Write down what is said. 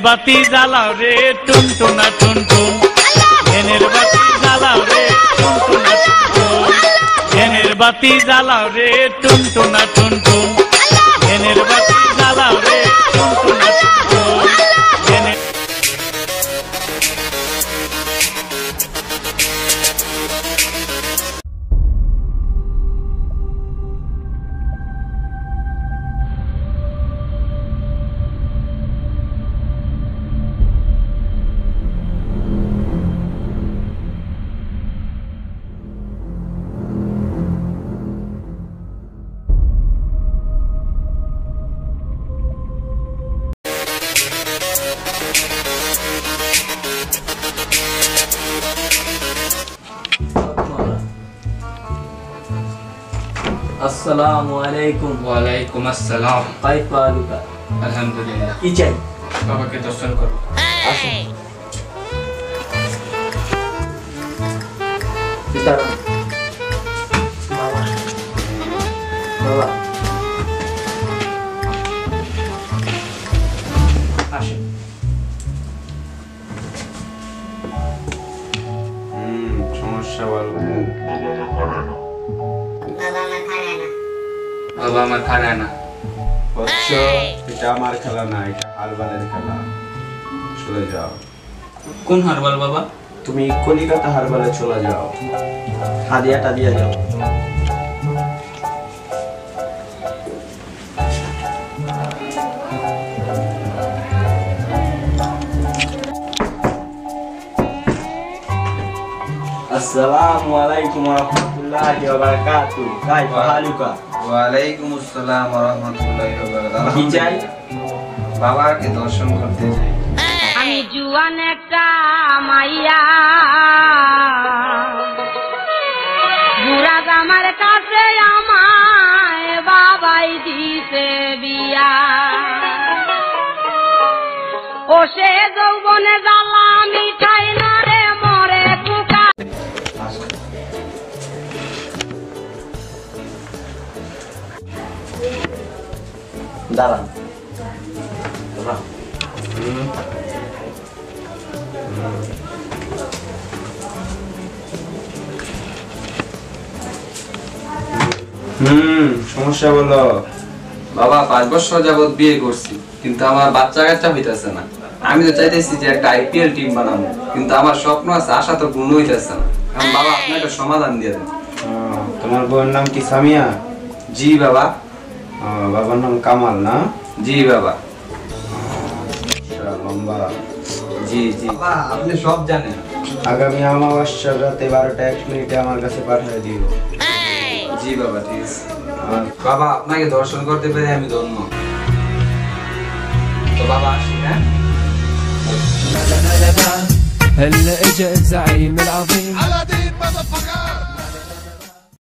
বাতি জ্বালাও রে টুনটুনা টুনটুন, ধ্যানের বাতি জ্বালাও রে টুনটুনা টুনটুন, ধ্যানের বাতি জ্বালাও রে টুনটুনা টুনটুন, ধ্যানের বাতি জ্বালাও রে টুনটুনা টুনটুন, ধ্যানের। আসসালামু আলাইকুম। ওয়ালাইকুম আসসালাম। কাইফা হালুকা? আলহামদুলিল্লাহ। কি চাই? বাবাকে দর্শন করো। আসুন। দাঁড়ান। বাবা বাবা আসেন। সমস্যা বলো। বাবা আমার খায় না। বৎস, এটা আমার খেলা না, এটা হারবালের খেলা। চলে যাও। কোন হারবাল বাবা? তুমি কলিকাতা হারবালে চলে যাও, হাদিয়াটা দিয়ে যাও। আসসালামু আলাইকুম ওয়া রাহমাতুল্লাহি ওয়া বারাকাতুহু। কাইফা হালুকা? ওয়ালাইকুম আসসালাম ওয়া রাহমাতুল্লাহি ওয়া বারাকাতুহু। কি চাই? বাবাকে দর্শন করতে চাই। আমি জুয়ান একটা মাইয়া, বুড়া জামার কাছে আমায় বাবাই দিতে বিয়া। ও সে যৌবনে জ্বালা মিঠাই না রে মরে কুকা। দাঁড়ান। সমস্যা বলো। বাবা 5 বছর যাবত বিয়ে করছি, কিন্তু আমার বাচ্চা কাচ্চা হইতাছে না। আমি তো চাইতেছি যে একটা আইপিএল টিম বানাবো, কিন্তু আমার স্বপ্ন আছে, আশা তো পূর্ণ হইতাছে না। এখন বাবা আপনি একটা সমাধান দিয়ে দেন। তোমার বউয়ের নাম কি সামিয়া? জি বাবা। বাবার নাম কামাল না? জি বাবা। লম্বা। জি জি বাবা, আপনি সব জানেন। আগামী অমাবস্যার রাতে 12:01 আমার কাছে পাঠিয়ে দিও। জি বাবা, ঠিক আছে। বাবা আপনাকে দর্শন করতে পেরে আমি ধন্য। তো বাবা আসি, হ্যাঁ? هلا اجا الزعيم العظيم